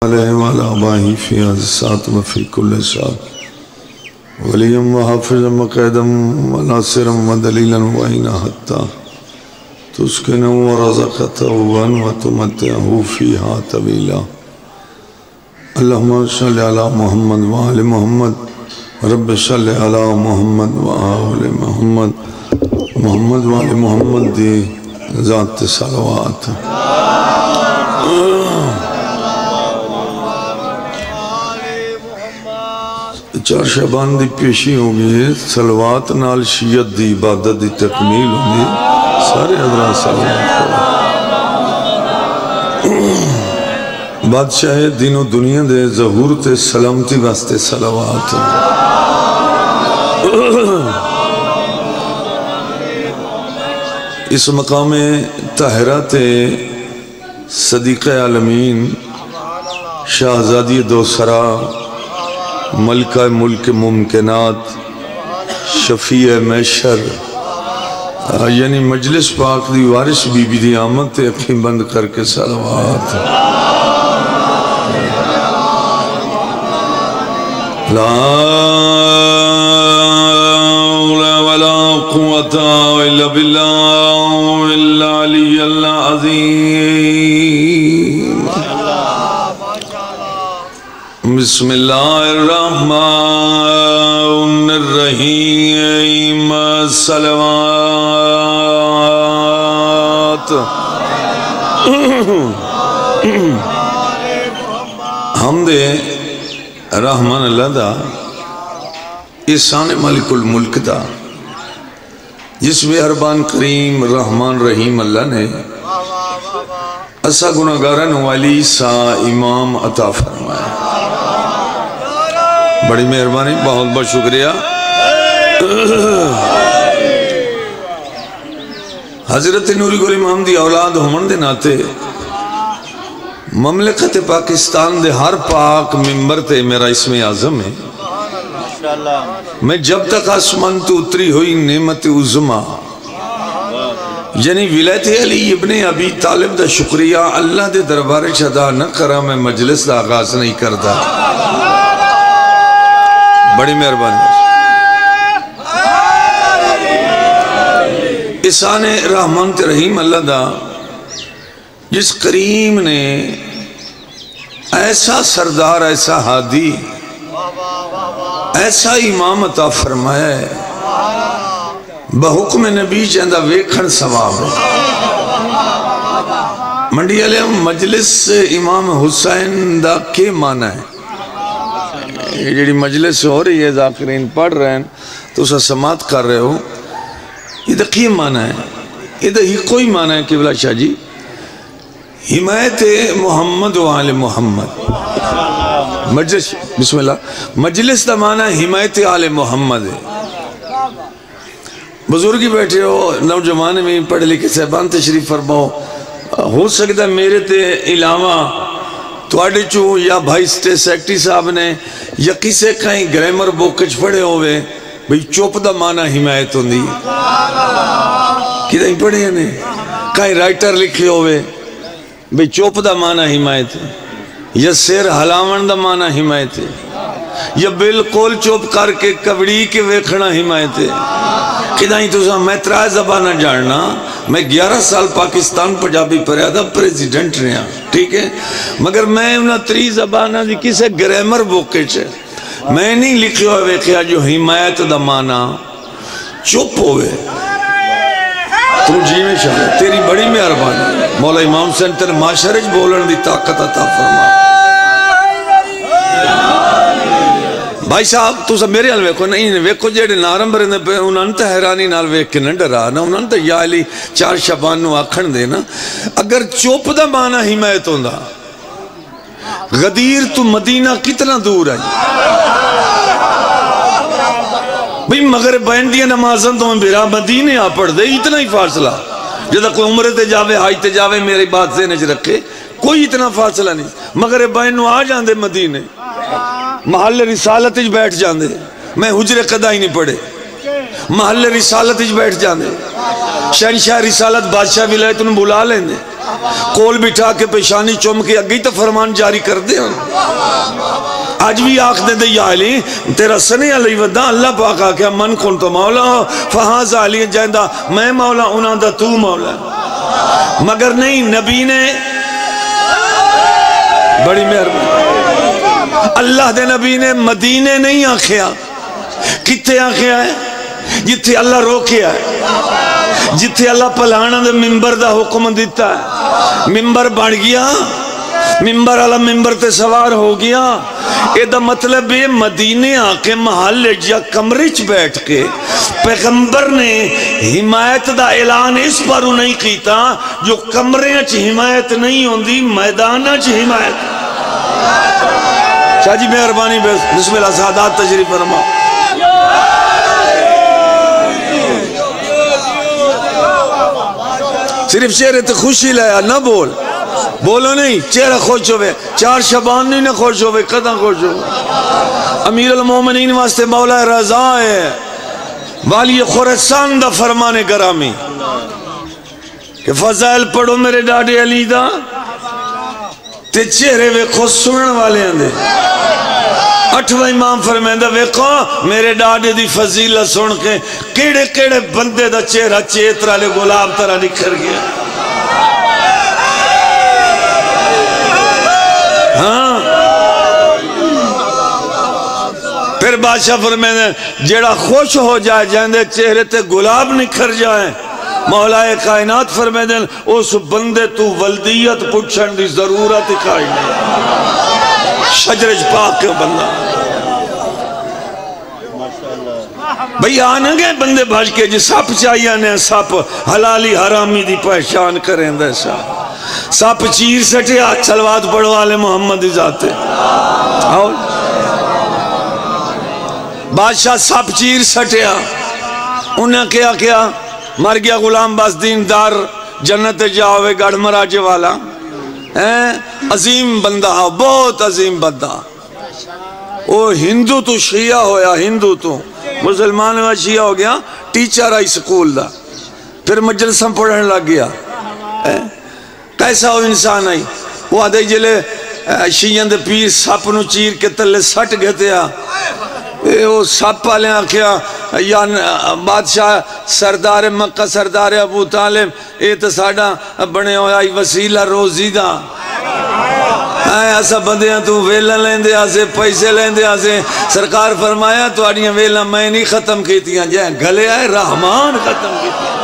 علیہ وعلا آباہی فی حدثات وفی کل سات ولیم و حافظم و قیدم و ناصرم و دلیلا و اینا حتی تسکنو و رزقتوان و تمتعہو فیہا طویلا اللہم صلی علی محمد و آل محمد رب صلی علی محمد و آل محمد محمد و آل محمد دی ذات صلوات چار شبان دی پیشی ہوگی صلوات نال شیعت دی عبادت دی تکمیل ہوگی سارے حضرات صلوات کرو بادشاہ دین و دنیا دے ظہور تے سلامتی واسطے صلوات اس مقام طاہرہ تے صدیق عالمین شہزادی دوسرا ملکہ ملک ممکنات شفیع محشر یعنی مجلس پاک دی وارث بی بی دی آمد تے اکھیں بند کر کے صلوات لا حول ولا قوة الا بالله العلی العظیم بسم اللہ الرحمن الرحیم صلوات حمد رحمان اللہ دا احسان مالک الملک دا جس میں اربان کریم رحمان رحیم اللہ نے اسا گناہگارن والی سا امام عطا فرمایا بڑی مہربانی بہت بہت شکریہ حضرت نوری گل امام دی اولاد ہومن دے ناتے مملکت پاکستان دے ہر پاک ممبر تے میرا اسم اعظم ہے میں جب تک آسمان تو اتری ہوئی نعمت عظمہ یعنی ولایت علی ابن ابی طالب دا شکریہ اللہ دے دربار ادا نہ کرا میں مجلس دا آغاز نہیں کرتا بڑی مہربانی احسان رحمان تے رحیم اللہ دا جس کریم نے ایسا سردار ایسا ہادی ایسا امام عطا فرمایا ہے بحکم نبی چاندہ ویکھن ثواب ہے منڈی علیہ مجلس امام حسین دا کے معنی ہے یہ جڑی مجلس ہو رہی ہے ذاکرین پڑھ رہے ہیں تو اسا سماعت کر رہے ہو یہ دا کی معنی ہے یہ دا ہی کوئی معنی ہے قبلہ شاہ جی حمایت محمد و آل محمد مجلس بسم اللہ مجلس دا معنی حمایت آل محمد ہے بزرگی بیٹھے ہو نوجوان میں پڑھ لکھے صاحبان تشریف فرماؤ ہو سکتا میرے تے علاوہ توڑے چو یا بھائی سیکٹری صاحب نے یا کسے کہیں گریمر بوکچ پڑھے ہوئے بھئی چوپ دا معنی حمایت ہوندی کدھیں پڑھے ہیں نے کہیں رائٹر لکھے ہوئے بھئی چوپ دا معنی حمایت ہے یا سیر حلاون دا معنی حمایت ہے یا بالکل چوپ کر کے کبڑی کے ویکھنا حمایت ہے کدھائیں تو سا میں ترائے زبانہ جاننا میں 11 سال پاکستان پنجابی پریادہ پریزیڈنٹ رہا ٹھیک ہے مگر میں انہا 3 زبانہ دی کسے گریمر بوکے چھے میں نہیں لکھے ہوئے ویکھیا جو حمایت دا مانا چپ ہوئے تم جی میں شاہ تیری بڑی مہربانی مولا امام حسین تیرے معاشرج بولن دی طاقت عطا فرما بھائی صاحب تو سب میرے حال ویکھو نہیں ویکھو جیڑے نارم برندے پہ انہاں نے حیرانی نال ویکھ کے نہ ڈرا نا انہاں نے یا علی 4 شبان نو آکھن دے نا اگر چوپ دا معنی حمایت ہوندا غدیر تو مدینہ کتنا دور ہے بھئی مغرب بین دیا نمازن تو میں بیرا مدینے آ پڑھ دے اتنا ہی فاصلہ جدہ کوئی عمرے تے جاوے حاج تے جاوے میری بات سے نج رکھے کوئی اتنا فاصلہ نہیں مغرب بین نو آ جاندے مدینے محل رسالت اچ بیٹھ جاندے میں حجر قدائی نہیں پڑھے محل رسالت اچ بیٹھ جاندے شہنشاہ رسالت بادشاہ ولایت انہوں بلا لیں دے کول بٹھا کے پیشانی چوم کے اگئی تو فرمان جاری کر دے آج بھی آخ دے یا علی تیرا سنی علی ودہ اللہ پاک آکھیا من کن تو مولا فہاز علی جائندہ میں مولا انہاں دا تو مولا مگر نہیں نبی نے بڑی مہربانی اللہ دے نبی نے مدینے نہیں آکھیا کتے آکھیا ہے جتھے اللہ روکیا ہے جتھے اللہ پلانا دے ممبر دا حکم دیتا ہے ممبر بڑھ گیا ممبر اللہ ممبر تے سوار ہو گیا اے دا مطلب ہے مدینے آکے محل یا کمرچ بیٹھ کے پیغمبر نے حمایت دا اعلان اس پر نہیں کیتا جو کمرے اچھ حمایت نہیں ہوندی میدان اچھ حمایت شاہ جی مہربانی بسم اللہ سعادات تشریف فرما صرف چہرے تے خوشی لیا نہ بولو نہیں چہرہ خوش ہوئے چار شبان نہیں نہ خوش ہوئے قدم خوش ہوئے امیر المومنین واسطے مولا رضا ہے والی خورسان دا فرمان گرامی کہ فضائل پڑھو میرے ڈاڈے علی دا تے چہرے وے خوش سنن والے ہیں دے 8واں امام فرمائندہ ویکھو میرے ڈاڈے دی فضیلت سن کے کیڑے کیڑے بندے دا چہرہ چیترہ لے گلاب طرح نکھر گیا ہاں پھر بادشاہ فرمائندہ جیڑا خوش ہو جائے جائندے چہرے تے گلاب نکھر جائیں مولا کائنات فرمائندہ اس بندے تو ولدیت پچھن دی ضرورت کھائی نہیں شجرج پاک کے بندہ بھئی آنے گئے بندے بھاج کے جی سپ چاہیے نے سپ حلالی حرامی دی پہچان کریں دے سپ چیر سٹے آج چلوات پڑھوالے محمد ذاتے بادشاہ سپ چیر سٹے انہیں کیا مر گیا غلام بازدین دار جنت جاوے گڑھ مراجے والا عظیم بندہ بہت عظیم بندہ وہ ہندو تو شیعہ ہویا ہندو تو مسلمان میں شیعہ ہو گیا ٹیچر آئی سکول دا پھر مجلسہ پڑھنے لگ گیا کیسا ہو انسان آئی وہ آدھے جلے شیعہ دے پیر سپ نو چیر کے تلے سٹ گھتے وہ سپ پالے آکھیا یا بادشاہ سردار مکہ سردار ابو طالب اے تو ساڑا بنے ہویا وسیلہ روزی دا ایسا بندیاں تو ویلہ لیندے آسے پیسے لیندے آسے سرکار فرمایا تو آڑیاں ویلہ میں نہیں ختم کیتیاں جائیں گلے آئے رحمان ختم کیتیاں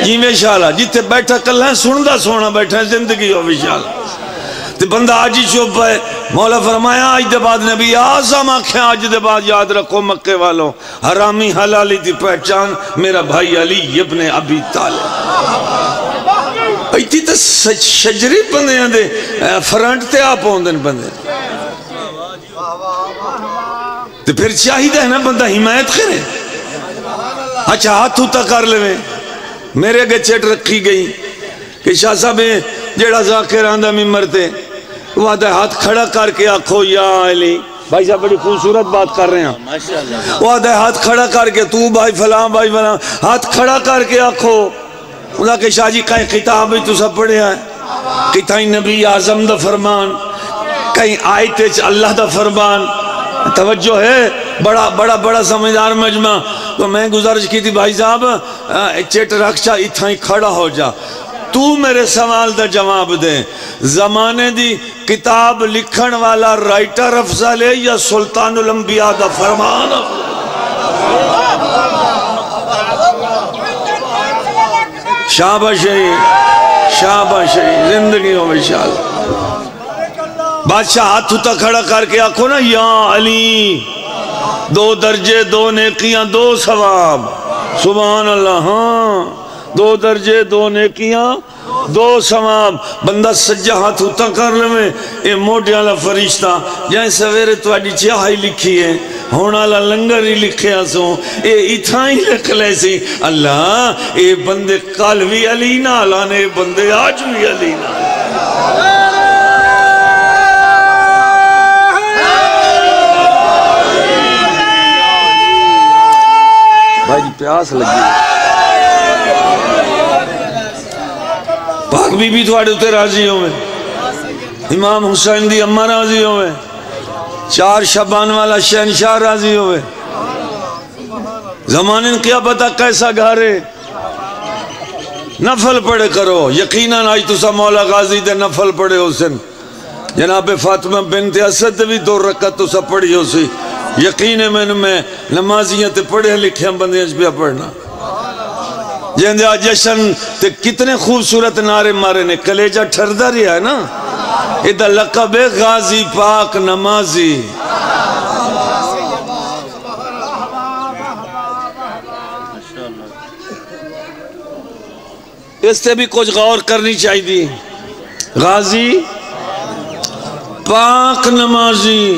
جی میں شاءاللہ جیتے بیٹھا کل ہیں سندہ سونا بیٹھا ہے زندگی ہو بھی شاءاللہ تے بندہ آج ہی چوپ ہے مولا فرمایا آج دے بعد نبی آزم آنکھیں آج دے بعد یاد رکھو مکے والوں حرامی حلالی دی پہچان میرا بھائی علی ابن ابی طالب ایتی تا شجری بندے ہیں دے فرنٹ تے آپ ہوندن بندے تے پھر چاہیدہ ہے نا بندہ حمایت کرے اچھا ہاتھ ہوتا کر لے میرے گے چیٹ رکھی گئی کہ شاہ صاحب جیڑا ذاکر آندہ میں مرتے وہ آدھے ہاتھ کھڑا کر کے آکھو یا علی بھائی صاحب بڑی خوبصورت بات کر رہے ہیں وہ آدھے ہاتھ کھڑا کر کے تو بھائی فلان ہاتھ کھڑا کر کے آکھو انہاں کہ شاہ جی کہیں کتاب ہی تو سب پڑھے ہیں کہیں نبی اعظم دا فرمان کہیں آیت اللہ دا فرمان توجہ ہے بڑا سمجھدار مجمع تو میں گزارش کی تھی بھائی صاحب چیٹ رکھچا اتھا ہی کھڑا ہو جا تو میرے سوال دا جواب دے زمانے دی کتاب لکھن والا رائٹر افضل ہے یا سلطان الانبیاء دا فرمان شاباشی زندگی ہو انشاءاللہ بادشاہ ہاتھ ہوتا کھڑا کر کے آکھو نا یا علی 2 درجے 2 نیکیاں 2 ثواب سبحان اللہ ہاں 2 درجے 2 نیکیاں 2 ثواب بندہ سجا ہاتھ ہوتا کر لے میں اے موٹے والا فرشتہ جائیں سویرے تو آڈی چاہی لکھی ہے ہونا لا لنگر ہی لکھے آسوں اے اتھا ہی لکھ لے سی اللہ اے بندے کال بھی علی نہ لانے بندے آج بھی علی نہ جی پیاس لگی پاک بی بی تھوڑے اتے راضی ہوئے امام حسین دی اممہ راضی ہوئے 4 شبان والا شہنشاہ راضی ہوئے زمانن کیا پتا کیسا گھارے نفل پڑھے کرو یقیناً آج تو سا مولا غازی دے نفل پڑھے ہو سن جناب فاطمہ بنت اسد بھی 2 رکعت تو سا پڑھی ہو سی یقین ہے میں نمازیاں تے پڑھے لکھے ہم بندے پہ پڑھنا جہندے آج جشن تے کتنے خوبصورت نعرے مارے نے کلیجہ ٹھردہ رہا ہے نا ادھا لقب غازی پاک نمازی اس سے بھی کچھ غور کرنی چاہیے غازی پاک نمازی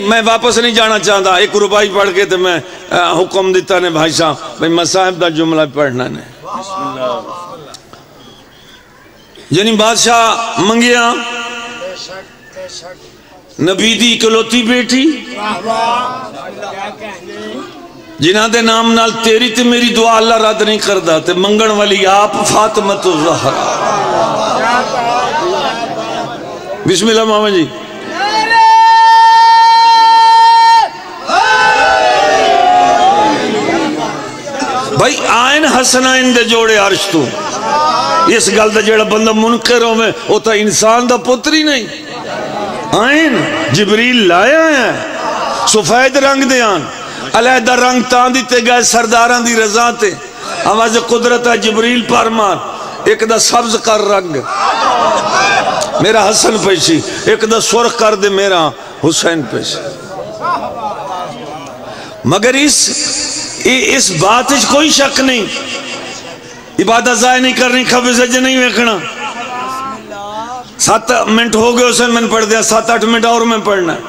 میں واپس نہیں جانا چاہتا 1 روپائی پڑھ کے تو میں حکم دیتا نے بھائی صاحب بھائی مصاحب دا جملہ پڑھنا نے یعنی بادشاہ منگیا نبی دی اکلوتی بیٹی جنہاں دے نام نال تیری تے میری دعا اللہ رد نہیں کردہ تے منگن والی آپ فاطمہ الزہرا بسم اللہ ماما جی بھائی آئین حسنائن دے جوڑے عرش تو اس گل دا جڑا بندہ منکر ہوئے وہ تا انسان دا پتری نہیں آئین جبریل لایا ہے سفید رنگ دیان علیحدہ رنگ تان دیتے گئے سرداران دی رضا تے آواز قدرت ہے جبریل پارمان ایک دا سبز کر رنگ میرا حسن پیشی ایک دا سرخ کر دے میرا حسین پیشی مگر اس بات اچھ کوئی شک نہیں عبادت ضائع نہیں کرنی خبر سجے نہیں ویکھنا 7 منٹ ہو گئے حسین میں نے پڑھ دیا 7-8 منٹ اور میں پڑھنا ہے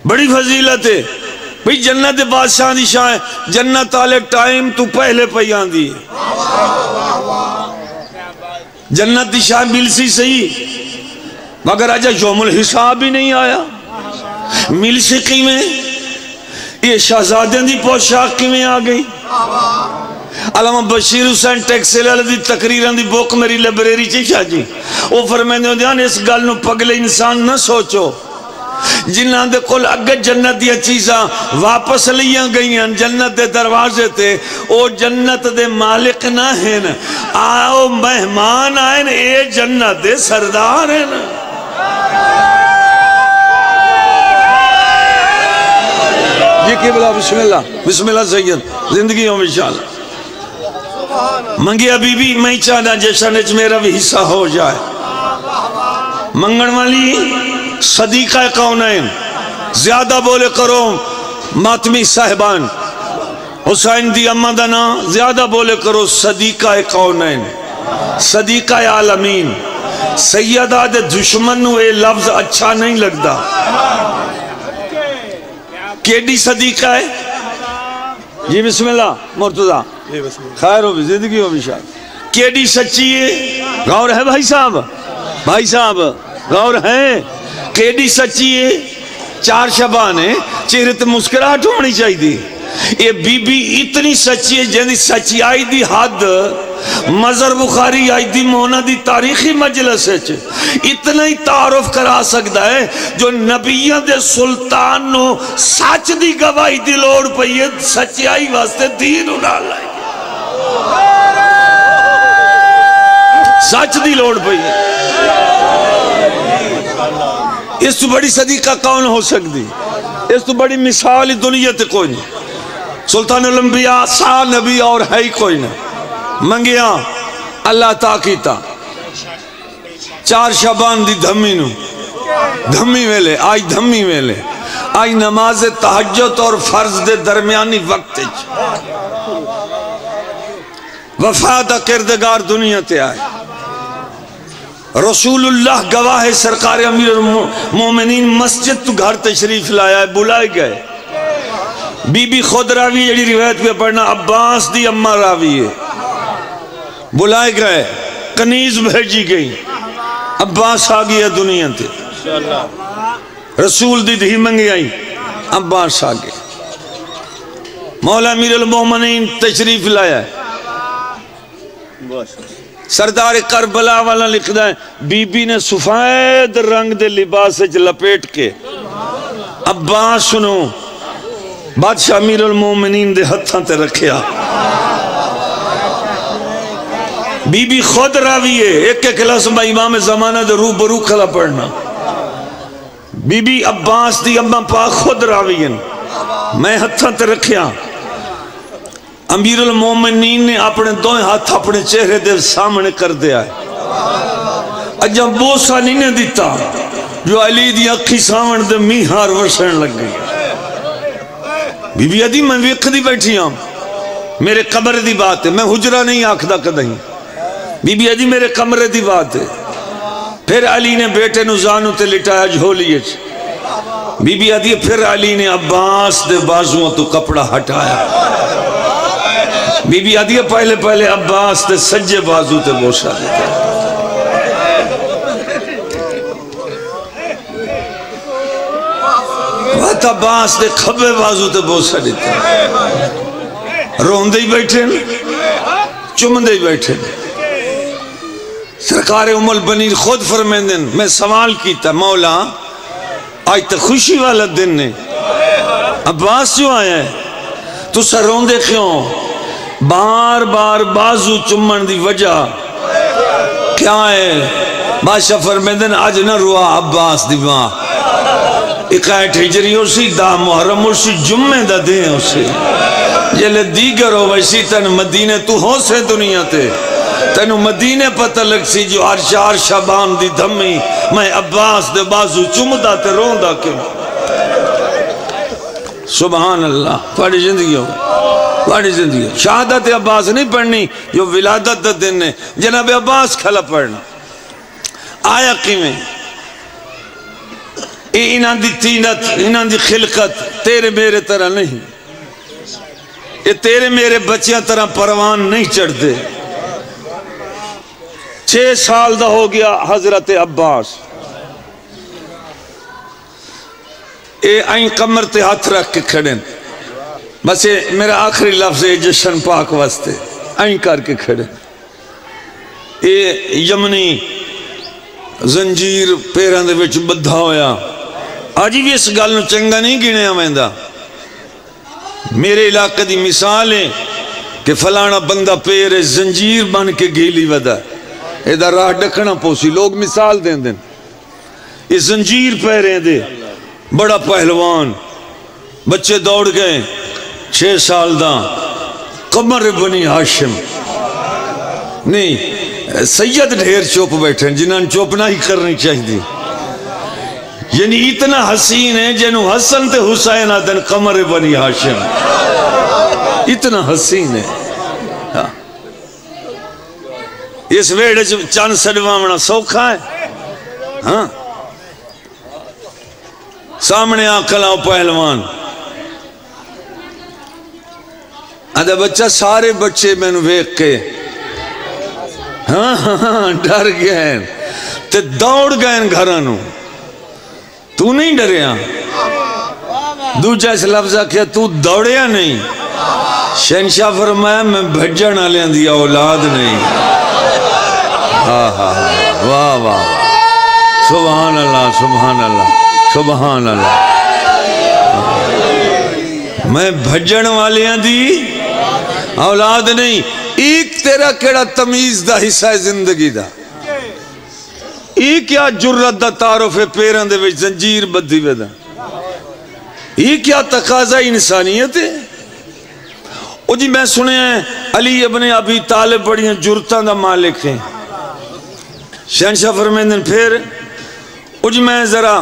بڑی فضیلت ہے بھئی جنت بادشاہ دی شاہ جنت آلے ٹائم تو پہلے پیان دی جنت دی شاہ مل سی صحیح مگر آجا یوم الحساب ہی نہیں آیا مل سکی میں یہ شہزادیں دی پوشاک کی میں آگئی علامہ بشیر حسین ٹیکسیل علی دی تقریران دی بوک میری لائبریری چیشا جی وہ فرمیندے ہو دیان اس گل نو پگلے انسان نہ سوچو جنہاں دے کل اگر جنت دیا چیزاں واپس لیاں گئی ہیں جنت دے دروازے تے او جنت دے مالک نہ ہیں آؤ مہمان آئیں اے جنت دے سردار ہیں یہ قبلہ بسم اللہ سید زندگی ہوں انشاءاللہ منگیا بی بی میں چاہنا جیسا نچ میرا بھی حصہ ہو جائے منگن والی صدیقہ کونین زیادہ بولے کرو ماتمی صاحبان حسین دی امہ دنا زیادہ بولے کرو صدیقہ کونین صدیقہ عالمین سیدہ دے دشمنوں اے لفظ اچھا نہیں لگتا کیڈی صدیقہ ہے جی بسم اللہ مرتضی خیر ہو بھی زندگی ہو بھی شاید کیڈی سچی ہے غور ہے بھائی صاحب غور ہے کیڈی سچی ہے 4 شبان ہے چہرے تے مسکراہٹ ہونی چاہیے دی یہ بی بی اتنی سچی ہے جن دی سچی آئی دی حد مظہر بخاری آئی دی مونا دی تاریخی مجلس ہے اتنا ہی تعارف کرا سکتا ہے جو نبیان دے سلطان نو سچ دی گواہی دی لوڑ پئی ہے سچی آئی واسطے دین اڑا لائے سچ دی لوڑ پئی ہے اس تو بڑی صدیقہ کون ہو سکتی اس تو بڑی مثال دنیا تے کوئی نہیں سلطان الانبیاء سا نبی اور ہے ہی کوئی نہیں منگیا اللہ تاکیتا 4 شبان دی دھمی نو دھمی ویلے آئی نماز تہجد اور فرض دے درمیانی وقت وفادہ کردگار دنیا تے آئے رسول اللہ گواہ سرکار امیر المومنین مسجد تو گھر تشریف لایا ہے بلائے گئے بی بی خود راوی جڑی روایت پہ پڑھنا عباس دی اممہ راوی ہے بلائے گئے کنیز بھیجی گئی عباس آگئی ہے دنیا تے رسول دی دھی منگی آئی عباس آگئی مولا امیر المومنین تشریف لایا ہے. سردار کربلا والا لکھدا ہے بی بی نے سفید رنگ دے لباس وچ لپیٹ کے عباس نو بادشاہ امیر المومنین دے ہتھاں تے رکھیا. بی بی خود راوی ہے، ایک ایک لفظ امام زمانہ دے روبرو کھلا پڑھنا. بی بی عباس دی اماں پاک خود راوی ہیں، میں ہتھاں تے رکھیا. امیر المومنین نے اپنے دوئے ہاتھ اپنے چہرے دے سامنے کر دیا ہے. اجا بوسا نہیں نے دیتا جو علی دی اکھی سامن دے میہار ورسن لگ گئی. بی بی ادھی میں ویکھ دی بیٹھی ہوں، میرے قبر دی بات ہے، میں حجرہ نہیں آکھدا کدہیں. بی بی ادھی میرے کمرے دی بات ہے. پھر علی نے بیٹے نو زانو تے لٹایا جھولیے. بی بی ادھی پھر علی نے عباس دے بازووں تو کپڑا ہٹایا. بی بی ادھی پہلے عباس دے سجے بازو تے بوسا دیتا. بات عباس دے کھبے بازو تے بوسا دیتا. روندے ہی بیٹھے چمندے ہی بیٹھے. سرکار ام البنین خود فرمیندن میں سوال کیتا مولا آج تو خوشی والا دن نے، عباس جو آیا ہے تو سر روندے کیوں؟ بار بار بازو چمن دی وجہ کیا ہے؟ بادشاہ فرمیندن آج نہ روا عباس دی ماں 61 ہجری ہو سی 10 محرم ہو سی جمعہ دا دیں ہو سی جلے دیگر ہو ویسی تن مدینے تو ہو سے دنیا تے تینو مدینے پتہ لگ سی جو ہر چار شابان دی دھمی میں عباس دے بازو چمدہ تے روندہ کیوں. سبحان اللہ. پڑھی زندگی ہو، پڑھی زندگی ہو. شہادت عباس نہیں پڑھنی جو ولادت دا دن ہے، جناب عباس کھلا پڑھنا. آیا کیویں انہاں دی تینت انہاں دی خلقت تیرے میرے طرح نہیں. یہ تیرے میرے بچیاں طرح پروان نہیں چڑھتے. 6 سال دا ہو گیا حضرت عباس. اے آئیں کمر تے ہاتھ رکھ کے کھڑیں. بس یہ میرا آخری لفظ ہے جشن پاک واسطے. آئیں کر کے کھڑیں. اے یمنی زنجیر پیران دے وچ بدھا ہویا. آج بھی اس گل نو چنگا نہیں گنے آمیندا. میرے علاقے دی مثال ہے کہ فلانا بندہ پیر زنجیر بن کے گیلی ودا ادھر راہ ڈکنا پوسی. لوگ مثال دیں دیں یہ زنجیر پیریں دے بڑا پہلوان. بچے دوڑ گئے 6 سال دا قمر بنی ہاشم نہیں سید ڈھیر چوپ بیٹھے جنہاں چوپ نہ ہی کرنی چاہیے. یعنی اتنا حسین ہے جنہوں حسن تے حسین آدن قمر بنی ہاشم اتنا حسین ہے. اس ویڑے چند سڑوامنا سوکھا ہے. ہاں سامنے آکھلاؤ پہلوان آدھا بچہ سارے بچے میں نے ویک کے ہاں ڈر گئے تے دوڑ گئے گھرانوں. تو نہیں ڈریا؟ دوجہ اس لفظہ کیا تو دوڑیا نہیں؟ شہنشاہ فرمایا میں بھجن آلیاں دی اولاد نہیں. واہ واہ سبحان اللہ سبحان اللہ سبحان اللہ. میں بھجن والیاں دی اولاد نہیں. ایک تیرا کیڑا تمیز دا حصہ ہے زندگی دا. یہ کیا جرت دا تعارف ہے پیران دے وچ زنجیر بدھی ویدہ. یہ کیا تقاضا انسانیت ہے. او جی میں سنے ہیں علی ابن ابی طالب بڑیاں جرتاں دا مالک ہیں. شہنشاہ فرمیندن پھر او جی میں ذرا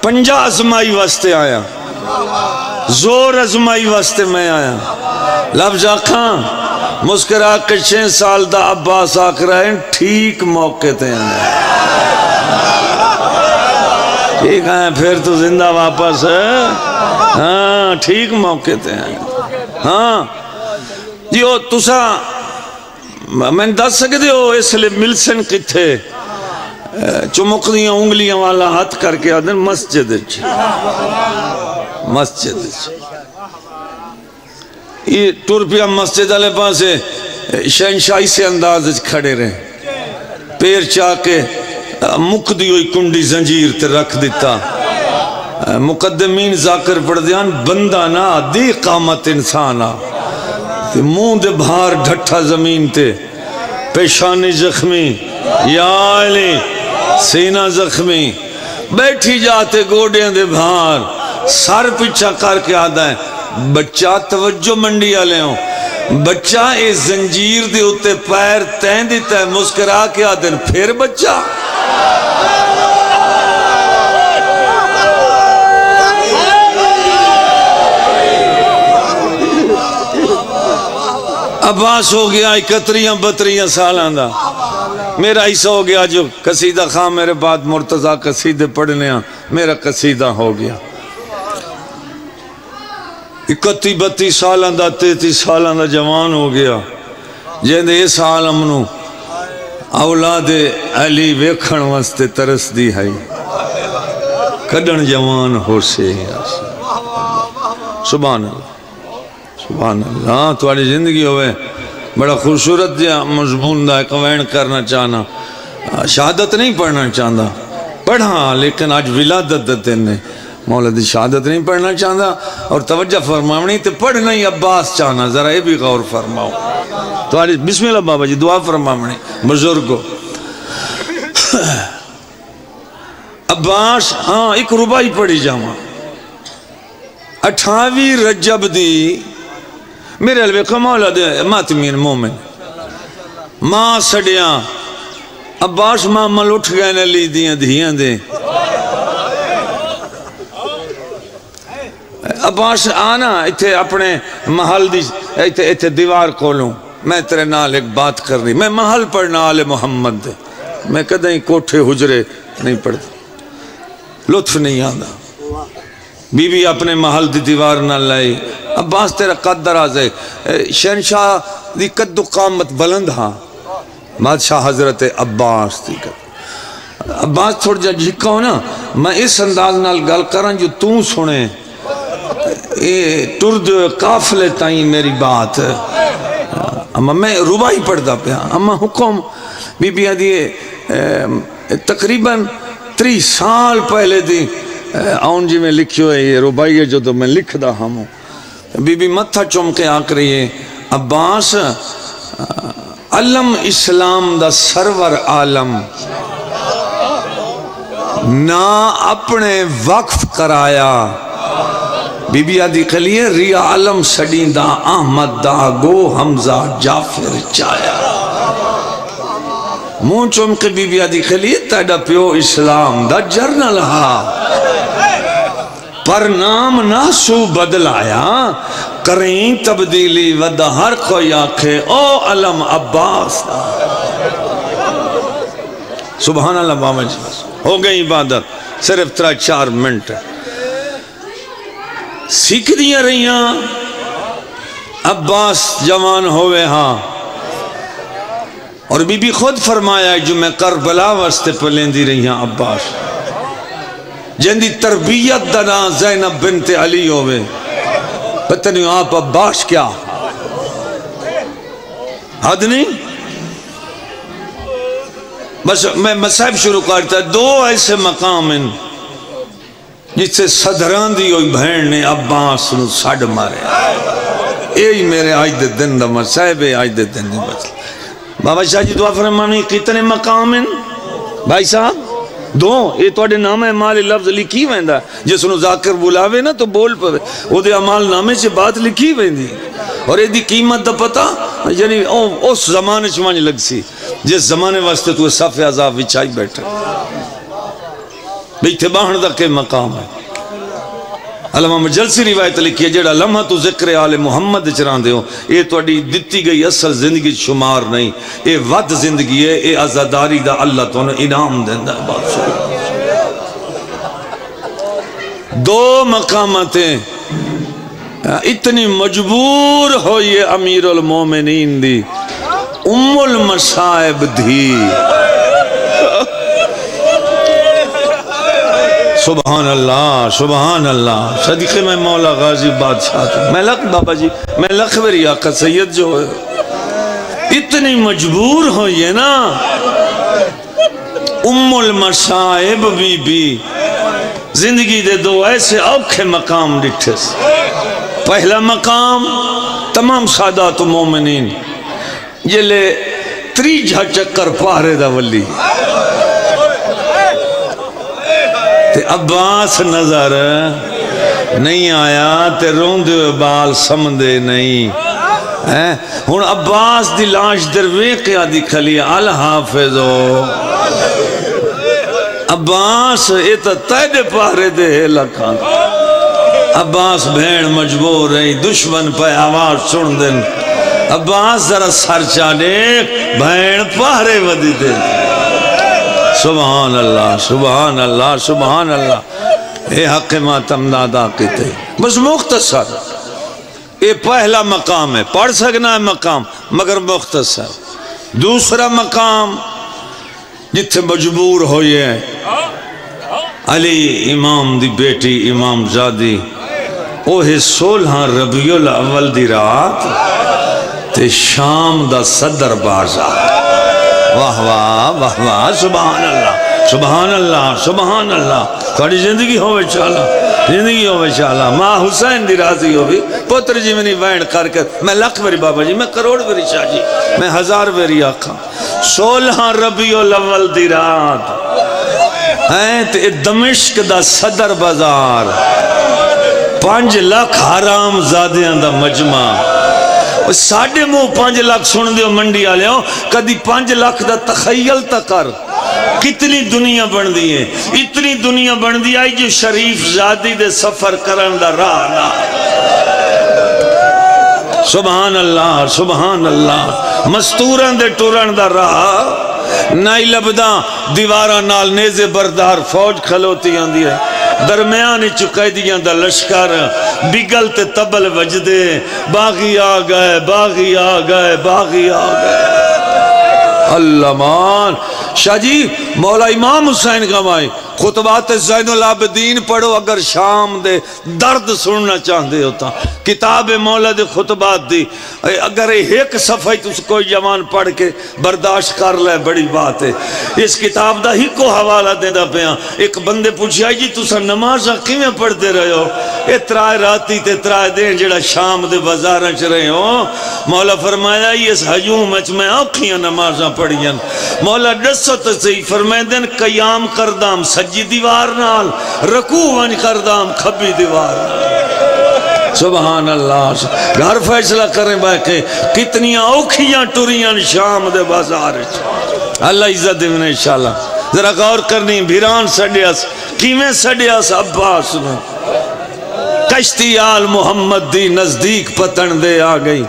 50 ازمائی واسطے آیا زور ازمائی واسطے میں آیا. لفظ آکھاں مسکرا کے 6 سال دا عباس آکھ رہے ہیں ٹھیک موقع تے ہیں. ٹھیک ہے پھر تو زندہ واپس ہے. ہاں ٹھیک موقع تے ہیں. ہاں جی او تسا میں دس سکتے ہو اس لئے ملسن کتھے چمک دیاں انگلیاں والا ہاتھ کر کے آدھن مسجد مسجد یہ ٹور پیا مسجد والے پاسے شہنشاہی سے انداز کھڑے رہے پیر چاہ کے مک دی ہوئی کنڈی زنجیر تے رکھ دیتا مقدمین ذاکر پڑھ دیان بندہ نا دی قامت انسانا منہ دے بھار ڈھٹا زمین تے پیشانی زخمی یا علی سینہ زخمی بیٹھی جاتے گوڑیاں دے بھار سر پیچھا کر کے آدھا ہے بچہ توجہ منڈی آلے ہوں بچہ اس زنجیر دے ہوتے پیر تین دیتا ہے مسکرا کے آدھن پھر بچہ عباس ہو گیا 31-32 سالاں دا میرا حصہ ہو گیا جو قصیدہ خواہ میرے بعد مرتضی قصیدے پڑھنے ہیں میرا قصیدہ ہو گیا 31-32 سالاں دا 33 سالاں دا جوان ہو گیا جیندے اس عالم نو اولاد علی ویکھن واسطے ترس دی ہے کڈن جوان ہو سے سبحان اللہ سبحان اللہ تمہاری زندگی ہوئے بڑا خوبصورت جا مضمون دا قوین کرنا چاہنا شہادت نہیں پڑھنا چاہتا پڑھا لیکن آج ولادت دن نے مولا دی شہادت نہیں پڑھنا چاہتا اور توجہ فرماؤنی تو پڑھنا ہی عباس چاہنا ذرا یہ بھی غور فرماؤ تمہاری بسم اللہ بابا جی دعا فرماؤنی بزرگو عباس ہاں ایک ربائی پڑھی جاما 28 رجب دی میرے علوے کا مولا دے ماتمین مومن ماں سڑیاں عباس ماں مل اٹھ گئے نے لی دیاں دھیاں دے عباس آنا اتھے اپنے محل دی اتھے دیوار کھولوں میں تیرے نال ایک بات کر رہی میں محل پڑھنا آل محمد دے میں کدیں کوٹھے حجرے نہیں پڑھتا لطف نہیں آدھا بی بی اپنے محل دی دیوار نہ لائی عباس تیرا قد دراز ہے شہنشاہ دی قد و قامت بلند ہاں بادشاہ حضرت عباس دی قد عباس تھوڑ جا جھکا ہو نا میں اس انداز نال گل کرن جو توں سنے ٹرد قافلے تائیں میری بات اما میں ربائی پڑھتا پیا اما حکم بی بی دیئے تقریباً 30 سال پہلے دی آن جی میں لکھیو ہے یہ ربائی ہے جو تو میں لکھ دا ہموں بی بی متھا چمکے آکھ رہی ہے عباس علم اسلام دا سرور عالم نہ اپنے وقف کرایا بی بی آدھی کلیے ریا علم سڑین دا احمد دا گو حمزہ جعفر چایا مون چمکے بی بی آدھی کلیے تیڑا پیو اسلام دا جرنل ہا پر نام ناسو بدلایا کریں تبدیلی ودہ ہر کوئی آنکھے او علم عباس سبحان اللہ بابا جی ہو گئی عبادت صرف 3-4 منٹ سیکھ دیا رہیاں عباس جوان ہوئے ہاں اور بی بی خود فرمایا جو میں کربلا واسطے پلیندی رہیاں عباس جن دی تربیت دنا زینب بنت علی ہوئے پتہ نہیں آپ عباس کیا حد نہیں بس میں مسائب شروع کرتا ہے 2 ایسے مقام ہیں جس سے صدران دی ہوئی بہن نے عباس نو ساڑ مارے یہی میرے آج دے دن دا مسائب ہے آج دے دن دا بس بابا شاہ جی دعا فرمانی کتنے مقام ہیں بھائی صاحب 2 یہ توڑے نام اعمال لفظ لکھی ویندہ جس نو ذاکر بلاوے نا تو بول پوے او دے اعمال نامے سے بات لکھی ویندی اور یہ دی قیمت دا پتا یعنی اس زمانے چمانی لگ سی جس زمانے واسطے تو صف عذاب وچائی بیٹھے بیٹھے باہن دا کے مقام ہے علامہ مجلسی روایت لکھی ہے جیڑا لمحہ تو ذکر آل محمد چران دے ہو یہ تو اڈی دتی گئی اصل زندگی شمار نہیں یہ ود زندگی ہے یہ عزاداری دا اللہ تو انہیں انعام دیندہ ہے بات 2 مقامتیں اتنی مجبور ہو یہ امیر المومنین دی ام المصائب دھی سبحان اللہ سبحان اللہ صدقے میں مولا غازی بادشاہ تھا میں لکھ بابا جی میں لکھ میری آقا سید جو ہے اتنی مجبور ہوئی نا ام المصائب بی بی زندگی دے دو ایسے اوکھے مقام ڈٹھے پہلا مقام تمام سادات و مومنین یہ لے تریجہ چکر پارے دا ولی تے عباس نظر نہیں آیا تے روندے بال سمدے نہیں ہون عباس دی لاش درویقیہ دی کھلی الحافظو عباس ایتا تیدے پارے دے لکھا عباس بھین مجبور رہی دشمن پہ آواز سن دن عباس ذرا سر چاڑے بھین پارے ودی دے سبحان اللہ سبحان اللہ سبحان اللہ اے حق ماتم دادا کہتے بس مختصر اے پہلا مقام ہے پڑھ سکنا ہے مقام مگر مختصر دوسرا مقام جتھے مجبور ہوئے علی امام دی بیٹی امام زادی اوہ 16 ربیع الاول دی رات تے شام دا صدر بازار واہ واہ واہ واہ سبحان اللہ سبحان اللہ سبحان اللہ تھوڑی زندگی ہوئے چالا زندگی ہوئے چالا ماں حسین دی راضی ہوئی پتر جی منی وین کر میں لکھ بری بابا جی میں کروڑ بری شاہ جی میں 1000 بری آقا 16 ربیع الاول دی رات تے دمشق دا صدر بازار 5 لاکھ حرام زادیاں دا مجمع ساڑھے مو 5 لاکھ سن دیو منڈی آلے ہو کدی 5 لاکھ دا تخیل تکر کتنی دنیا بن دی ہے اتنی دنیا بن دی آئی جو شریف زادی دے سفر کرن دا راہ نا سبحان اللہ سبحان اللہ مستوران دے ٹورن دا راہ نائی لبدا دیوارہ نال نیزے بردار فوج کھلوتی آندی ہے درمیانی چکیدیاں دا لشکر بگل تے تبل وجدے باغی آگئے باغی آگئے باغی آگئے اللہ مان شاہ جی مولا امام حسین گمائے خطبات زین العابدین پڑھو اگر شام دے درد سننا چاہتے ہوتا کتاب مولا دے خطبات دی اگر ایک صفحہ تُس کوئی جوان پڑھ کے برداشت کر لے بڑی بات ہے اس کتاب دا ہی کو حوالہ دے دا پیاں ایک بندے پوچھا جی تُسا نمازہ کیویں پڑھ دے رہے ہو اے ترائے راتی تے ترائے دین جڑا شام دے بازاراں چ رہے ہو مولا فرمایا اس ہجوم وچ میں اوکھیاں نمازاں پڑھیاں مولا دسو تے صحیح فرمائے دن قیام کردام سجی دیوار نال رکوع ون کردام کھبی دیوار نال سبحان اللہ گھر فیصلہ کریں باقی کتنی اوکھیاں ٹوریاں شام دے بازار اللہ عزت دیونے انشاءاللہ ذرا غور کرنی بھیران سڑیاس کیویں سڑیاس عباس نو کشتی آل محمد دی نزدیک پتن دے آ گئی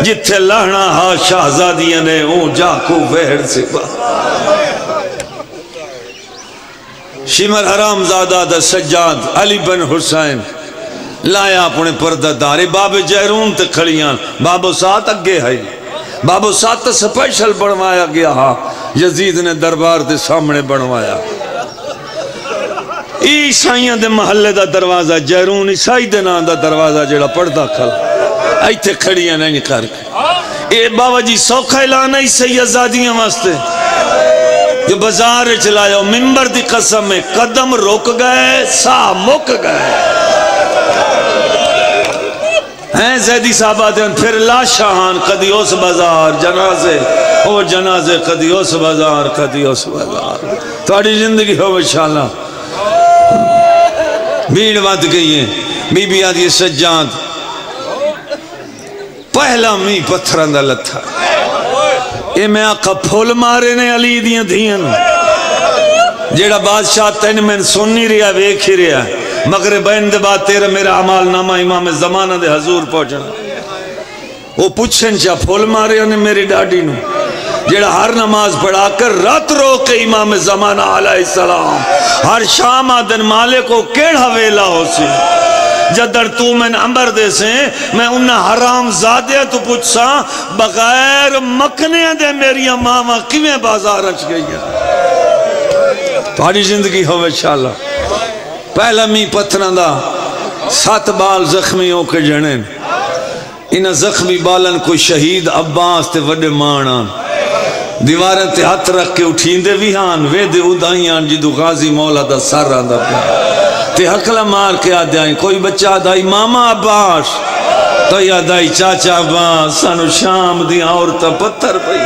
جتھے لہنا ہا شہزادیاں نے اون جا کو وہر سے با شمر حرام زادہ دا سجاد علی بن حسین لایا اپنے پردہ دارے باب جہرون تے کھڑیاں بابو سات اگے ہے بابو سات سپیشل بڑھوایا گیا ہاں یزید نے دربار دے سامنے بڑھوایا عیسائیاں دے محلے دا دروازہ جہرون عیسائی دے نام دا دروازہ جڑا پردہ کھل ایتھے کھڑیاں نہیں کر کے اے بابا جی سوکھا اعلان ہے سیدزادیاں واسطے جو بازار چلایا منبر دی قسم میں قدم روک گئے سا مک گئے ہیں زیدی صاحبہ دیں پھر لا شاہان قدی اس بازار جنازے او جنازے قدی اس بازار قدی اس بازار تھوڑی زندگی ہو انشاءاللہ بھیڑ بات گئی ہے بی بی آدھی سجاد پہلا می پتھران دا لتھا اے میں آقا پھول مارے نے علی دیاں دھیاں جیڑا بادشاہ تین میں سننی رہا ویکھ ہی رہا مغربین دے بعد تیرا میرا عمال نامہ امام زمانہ دے حضور پہنچنا وہ پوچھیں چاہ پھول مارے انہیں میری ڈاڈی نو جیڑا ہر نماز پڑھا کر رات رو کے امام زمانہ علیہ السلام ہر شام آدن مالے کو کیڑا ویلا ہو سی جدر تو میں امبر دے سے میں انہا حرام زادے تو پوچھ سا بغیر مکنے دے میری ماما کیویں بازار اچ گئی ہے تھوڑی زندگی ہو انشاءاللہ پہلا می پتھران دا 7 بال زخمی ہو کے جنین انہا زخمی بالن کوئی شہید عباس تے وڈے مانان دیواریں تے ہاتھ رکھ کے اٹھین دے بھی ہاں وے دے ادائیاں جدو غازی مولا دا سر آندہ پہ تے حقلہ مار کے آدھے آئیں کوئی بچہ دائی ماما عباس تو یا دائی چاچا عباس سانو شام دی عورتہ پتھر پہ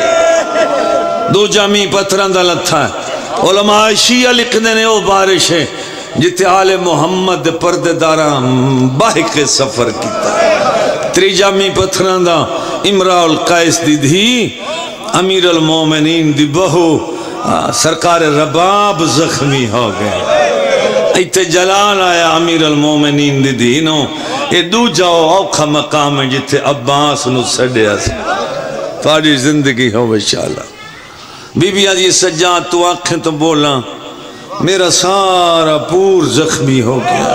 دو جامی پتھران دا لتھا ہے علماء شیعہ لکھ دینے او بارش ہے جتے آل محمد پردے داران باہک سفر کیتا تری جامی پتھران دا امراء القیس دی دھی امیر المومنین دی بہو سرکار رباب زخمی ہو گئے ایتے جلال آیا امیر المومنین دی دینوں اے دو جاؤ اوکھا مقام ہے جتے عباس نو سڑیا سے تاری زندگی ہو انشاءاللہ بی بی آج یہ سجاد تو آنکھیں تو بولا میرا سارا پور زخمی ہو گیا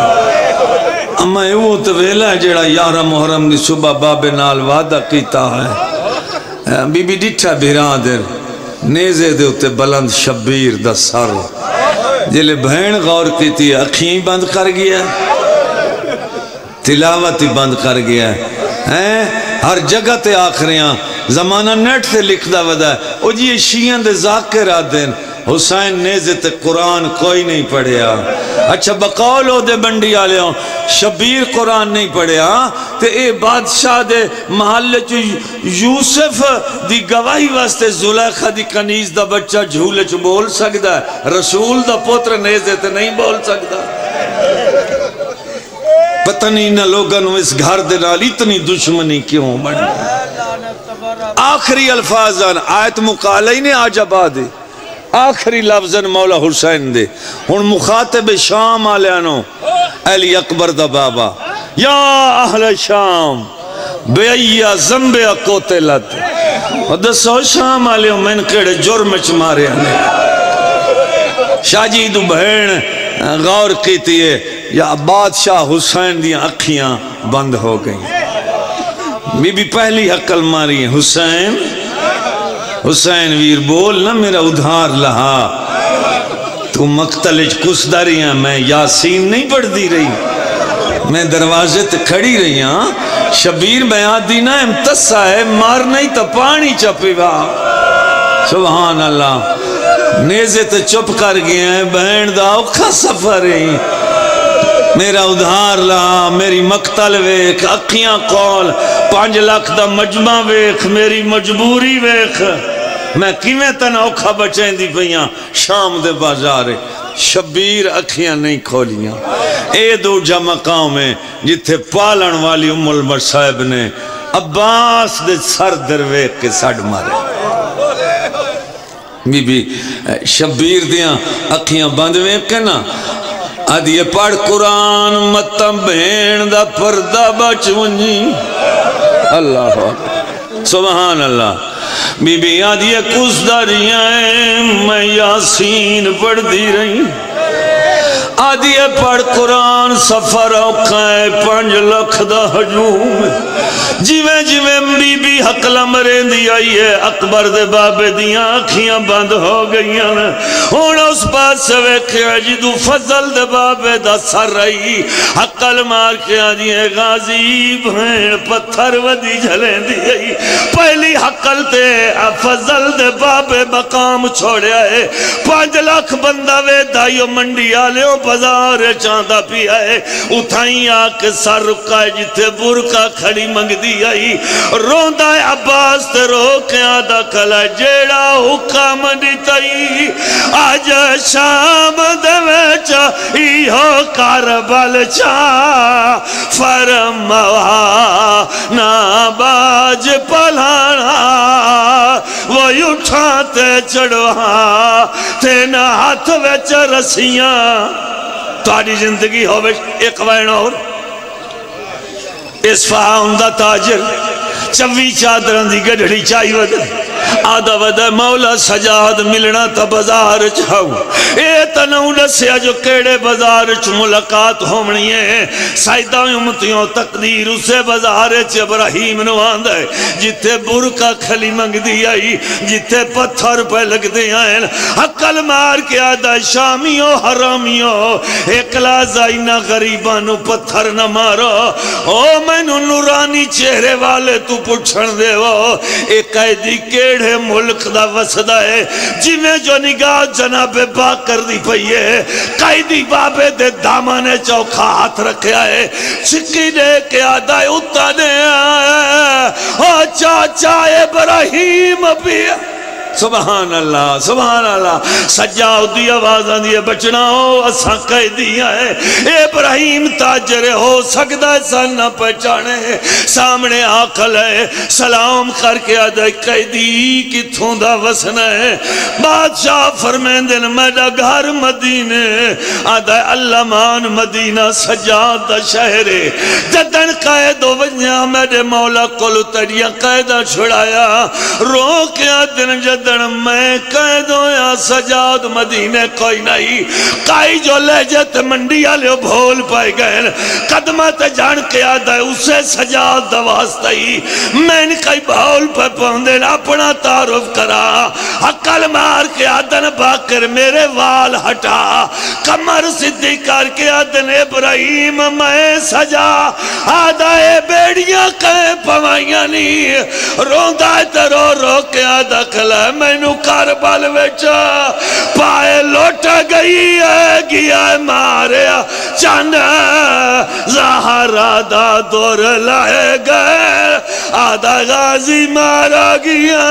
اما وہ تو ویلا ہے جڑا 11 محرم دی صبح باب نال وعدہ کیتا ہے بی بی ڈٹھا برادر نیزے دے ہوتے بلند شبیر دا سر جلے بہن غور کیتی ہے اکھیں بند کر گیا تلاوت بند کر گیا ہے ہر جگہ تے آخریاں زمانہ نیٹ سے لکھ دا ودا ہے او جی شیعن دے ذاکر آدھن حسین نیزے تے قرآن کوئی نہیں پڑھیا اچھا بقول ہو دے بنڈی آلے ہوں شبیر قرآن نہیں پڑھیا تے اے بادشاہ دے محلے چو یوسف دی گواہی واسطے زلیخہ دی کنیز دا بچہ جھولے چو بول سکتا ہے رسول دا پوتر نیزے تے نہیں بول سکتا پتہ نہیں نہ لوگاں اس گھر دے نال اتنی دشمنی کیوں بڑھ آخری الفاظاں آیت مقالعی نے آج آبادی آخری لفظاً مولا حسین دے ہن مخاطب شام آلیانو علی اکبر دا بابا یا اہل شام بے ایا زنب قتلت دسو شام آلیو میں نے کڑے جرم چ مارے آنے شاہ جی دو بہن غور کیتی ہے یا بادشاہ حسین دیاں اکھیاں بند ہو گئیں بی بی پہلی حقل ماری ہے حسین ویر بول نہ میرا ادھار لہا تو مقتلج کس داری ہیں میں یاسین نہیں پڑھ دی رہی میں دروازے تے کھڑی رہی ہاں شبیر بیان دینا امتسا ہے مار نہیں تا پانی چپی وا سبحان اللہ نیزے تے چپ کر گئے ہیں بہن دا اوکھا سفر ہیں میرا ادھار لا میری مقتل ویکھ اکھیاں قول 5 لاکھ دا مجمع ویکھ میری مجبوری ویکھ میں کیویں تن اوکھا بچیں دی پئیاں شام دے بازارے شبیر اکھیاں نہیں کھولیاں اے دو جا مقام ہے جتھے پالن والی ام المصائب نے عباس دے سر درویک کے سڑ مارے بی بی شبیر دیاں اکھیاں بند ویکھ کے نا آدھی پڑھ قرآن متم بہن دا پردہ بچ ونجی اللہ سبحان اللہ بی بی آدھی کس داریاں میں یاسین پڑھ دی رہی آدھی پڑھ قرآن سفر اوکھائے 5 لاکھ دا ہجوم جیویں جیویں بی بی حقلہ مرین دی آئی ہے اکبر دے بابے دیاں آنکھیاں بند ہو گئیاں ہونا اس بات سے ویکھیا جدو فضل دے بابے دا سر رہی حقل مار کے آدھی ہے غازی بھین پتھر ودی جھلیں دی آئی پہلی حقل تے فضل دے بابے مقام چھوڑے آئے 5 لاکھ بندہ وے دائیو منڈی آلے بازار چاندہ پی آئے اتھائیں آکے سر رکائے جتے برکا کھڑی منگ دی آئی روندہ عباس تے روکے آدھا کلا جیڑا حکام دیتائی آج شام دویچا ایہو کاربال چا فرموا ناباج پلانا وہی اٹھاتے چڑھوا تینا ہاتھ ویچ رسیاں تاری زندگی ہوئے ایک وین اور اس فہاؤں دا تاجر 24 چادران دی گڑھڑی چاہی ود آدھا ودہ مولا سجاد ملنا تا بازار چھاؤ اے تنہوں نسیا جو کیڑے بازار چھ ملاقات ہومنی ہے سائدہ امتیوں تقدیر اسے بازار چھ ابراہیم نوان دے جتے برکا کھلی منگ دی آئی جتے پتھر پہ لگ دی آئین حقل مار کے آدھا شامیوں حرامیوں اکلا زائنہ غریبانو پتھر نہ مارو او میں نورانی چہرے والے تو پچھن دے وہ ایک قیدی کیڑے ملک دا وسدہ ہے جی میں جو نگاہ جناب باق کر دی پئیے قیدی بابے دے دامانے چوکھا ہاتھ رکھے آئے چکی دے کے آدھائے اتانے آئے چاچا ابراہیم بھی سبحان اللہ سبحان اللہ سجاؤ دی آوازاں دی بچنا ہو اساں قیدی آئے ابراہیم تاجر ہو سکتا ہے نہ پہچانے سامنے آقل ہے سلام کر کے آدھے قیدی کتھوں دا وسن ہے بادشاہ فرمین دن میڈا گھر مدینے آدھے اللہ مان مدینہ سجاد دا شہرے جدن قید و وجہ میڈے مولا کلو تڑیاں قیدہ چھڑایا رو کے آدھن جدن میں قید ہویا سجاد مدینے کوئی نہیں کائی جو لہجت منڈیا لے بھول پائے گئے قدمت جان کے آدھا ہے اسے سجاد دواستا ہی میں نے کئی بھول پہ پہندن اپنا تعارف کرا حقل مار کے آدھن باکر میرے وال ہٹا کمر صدی کر کے آدھن ابراہیم میں سجا آدھا ہے بیڑیاں کہیں پوائیاں نہیں روندہ ترو رو کے آدھا کھلا میں نو کربل ویچا پائے لوٹا گئی ہے گیا ماریا چند زہرہ دا دور لائے گئے آدھا غازی مارا گیا